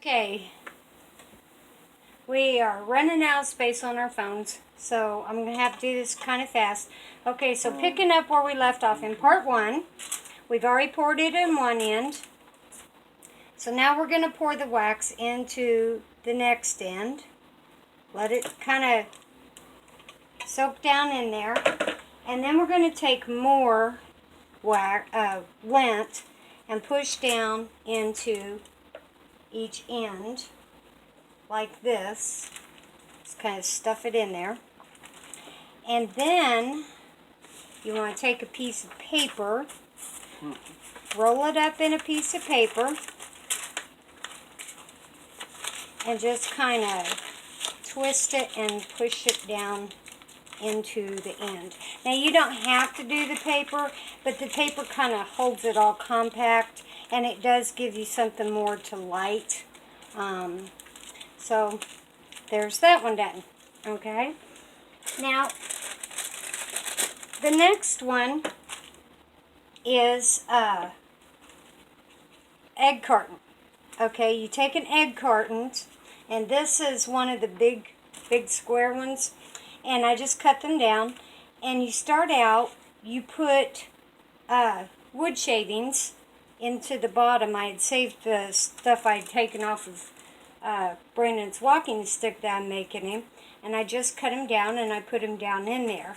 Okay, we are running out of space on our phones, so I'm going to have to do this kind of fast. Okay, so picking up where we left off in part one, we've already poured it in one end. So now we're going to pour the wax into the next end. Let it kind of soak down in there. And then we're going to take more lint and push down into each end like this. Just kind of stuff it in there. And then you want to take a piece of paper, roll it up in a piece of paper, and just kind of twist it and push it down into the end. Now you don't have to do the paper, but the paper kind of holds it all compact, and it does give you something more to light. So there's that one done. Okay. Now the next one is egg carton. Okay, you take an egg carton, and this is one of the big square ones, and I just cut them down. And you start out, you put wood shavings into the bottom. I had saved the stuff I'd taken off of Brandon's walking stick that I'm making him, and I just cut him down and I put him down in there.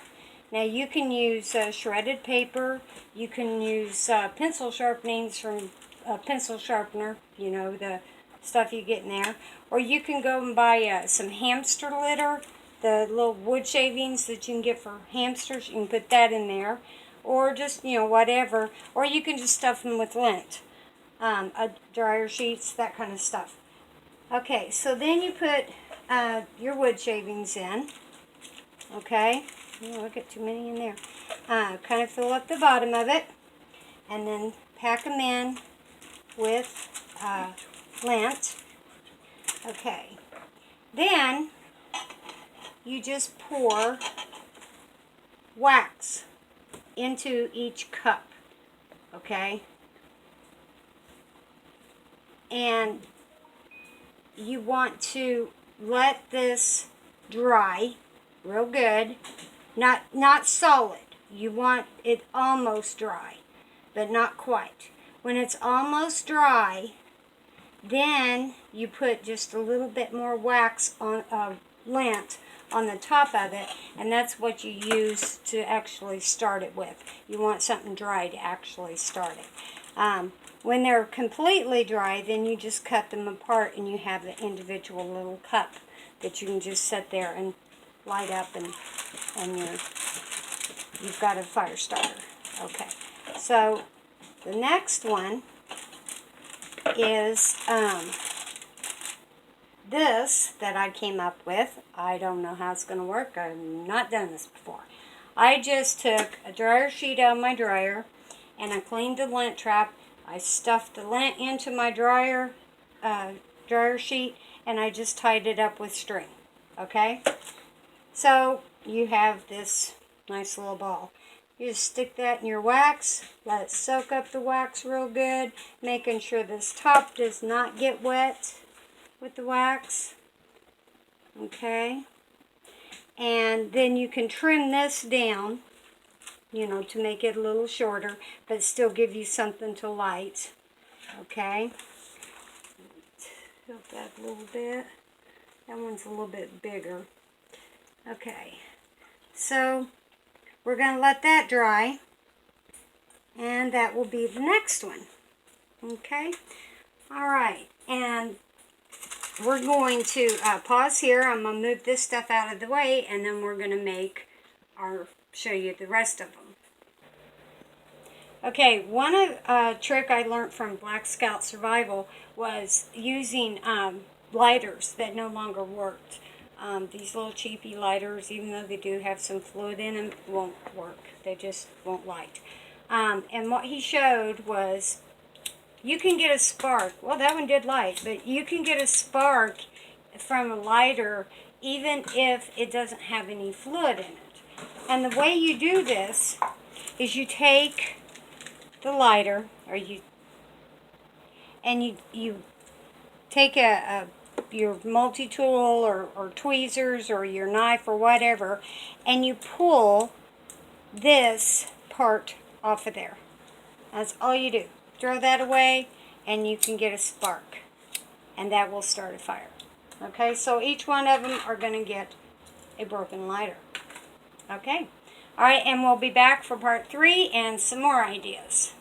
Now you can use shredded paper, you can use pencil sharpenings from a pencil sharpener, you know, the stuff you get in there, or you can go and buy some hamster litter, the little wood shavings that you can get for hamsters. You can put that in there, or just, you know, whatever, or you can just stuff them with lint, dryer sheets, that kind of stuff. Okay, so then you put your wood shavings in. Okay, oh, I get too many in there. Kind of fill up the bottom of it, and then pack them in with lint. Okay, then you just pour wax into each cup. Okay, and you want to let this dry real good, not solid. You want it almost dry, but not quite. When it's almost dry, then you put just a little bit more wax on lint on the top of it, and that's what you use to actually start it with. You want something dry to actually start it. When they're completely dry, then you just cut them apart, and you have the individual little cup that you can just sit there and light up, and you've got a fire starter. Okay, so the next one is this that I came up with. I don't know how it's going to work. I've not done this before. I just took a dryer sheet out of my dryer, and I cleaned the lint trap. I stuffed the lint into my dryer sheet, and I just tied it up with string. Okay? So you have this nice little ball. You just stick that in your wax, let it soak up the wax real good, making sure this top does not get wet with the wax. Okay? And then you can trim this down, you know, to make it a little shorter, but still give you something to light. Okay? Tilt that a little bit. That one's a little bit bigger. Okay. So we're going to let that dry, and that will be the next one. Okay? Alright, and we're going to pause here. I'm going to move this stuff out of the way, and then we're going to show you the rest of them. Okay, one trick I learned from Black Scout Survival was using lighters that no longer worked. These little cheapy lighters, even though they do have some fluid in them, won't work. They just won't light. And what he showed was you can get a spark. Well, that one did light, but you can get a spark from a lighter even if it doesn't have any fluid in it. And the way you do this is you take the lighter, or you take your multi-tool or tweezers or your knife or whatever, and you pull this part off of there. That's all you do. Throw that away and you can get a spark, and that will start a fire. Okay, so each one of them are going to get a broken lighter. Okay, all right, and we'll be back for part 3 and some more ideas.